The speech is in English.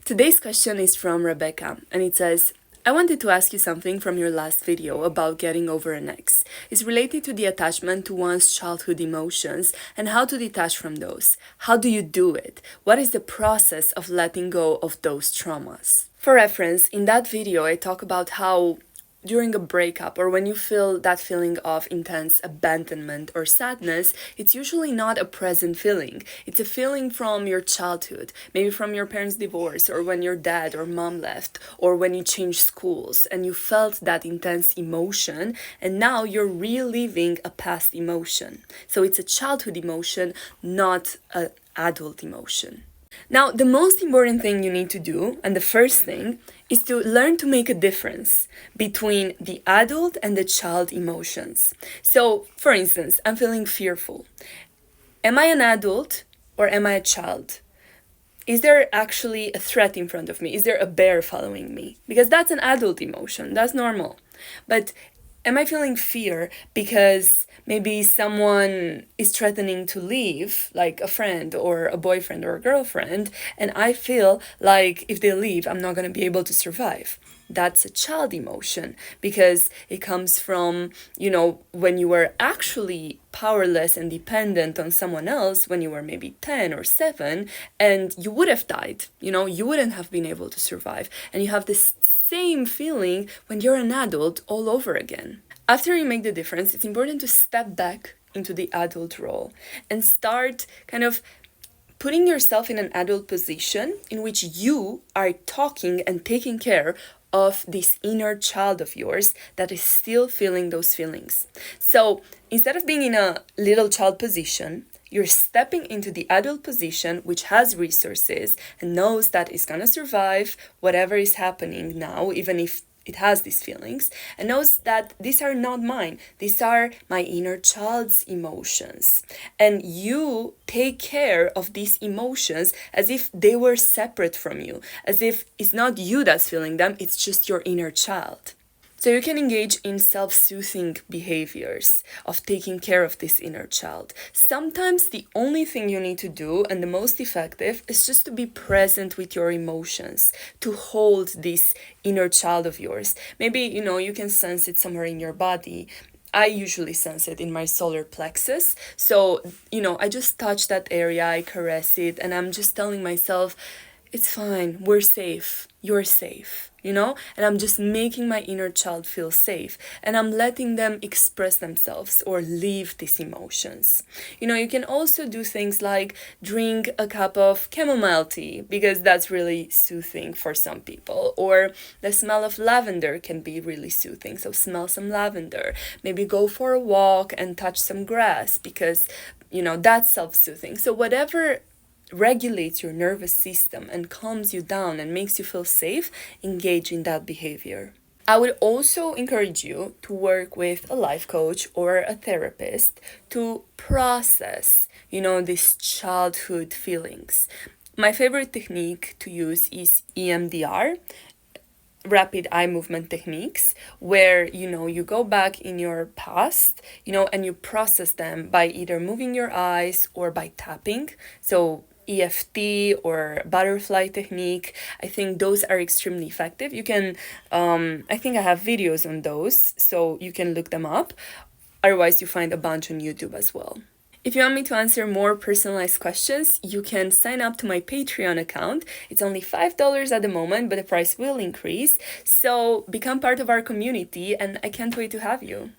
Today's question is from Rebecca, and it says, I wanted to ask you something from your last video about getting over an ex. It's related to the attachment to one's childhood emotions and how to detach from those. How do you do it? What is the process of letting go of those traumas? For reference, in that video, I talk about how during a breakup or when you feel that feeling of intense abandonment or sadness, it's usually not a present feeling. It's a feeling from your childhood, maybe from your parents' divorce or when your dad or mom left or when you changed schools and you felt that intense emotion and now you're reliving a past emotion. So it's a childhood emotion, not an adult emotion. Now, the most important thing you need to do, and the first thing, is to learn to make a difference between the adult and the child emotions. So, for instance, I'm feeling fearful. Am I an adult or am I a child? Is there actually a threat in front of me? Is there a bear following me? Because that's an adult emotion, that's normal. But am I feeling fear because maybe someone is threatening to leave, like a friend or a boyfriend or a girlfriend, and I feel like if they leave, I'm not going to be able to survive? That's a child emotion because it comes from, when you were actually powerless and dependent on someone else when you were maybe 10 or 7 and you would have died, you wouldn't have been able to survive. And you have this same feeling when you're an adult all over again. After you make the difference, it's important to step back into the adult role and start kind of putting yourself in an adult position in which you are talking and taking care of this inner child of yours that is still feeling those feelings. So instead of being in a little child position, you're stepping into the adult position which has resources and knows that it's gonna survive whatever is happening now, even if it has these feelings, and knows that these are not mine. These are my inner child's emotions. And you take care of these emotions as if they were separate from you, as if it's not you that's feeling them, it's just your inner child. So you can engage in self-soothing behaviors of taking care of this inner child. Sometimes the only thing you need to do, and the most effective, is just to be present with your emotions, to hold this inner child of yours. Maybe, you can sense it somewhere in your body. I usually sense it in my solar plexus. So, I just touch that area, I caress it, and I'm just telling myself, it's fine, we're safe, you're safe, and I'm just making my inner child feel safe and I'm letting them express themselves or leave these emotions. You can also do things like drink a cup of chamomile tea because that's really soothing for some people, or the smell of lavender can be really soothing, so smell some lavender. Maybe go for a walk and touch some grass because, that's self-soothing. So whatever regulates your nervous system and calms you down and makes you feel safe, engage in that behavior. I would also encourage you to work with a life coach or a therapist to process, these childhood feelings. My favorite technique to use is EMDR, rapid eye movement techniques, where you go back in your past, and you process them by either moving your eyes or by tapping. So EFT or butterfly technique, I think those are extremely effective. You can, I think I have videos on those, so you can look them up. Otherwise, you find a bunch on YouTube as well. If you want me to answer more personalized questions, you can sign up to my Patreon account. It's only $5 at the moment, but the price will increase. So become part of our community, and I can't wait to have you.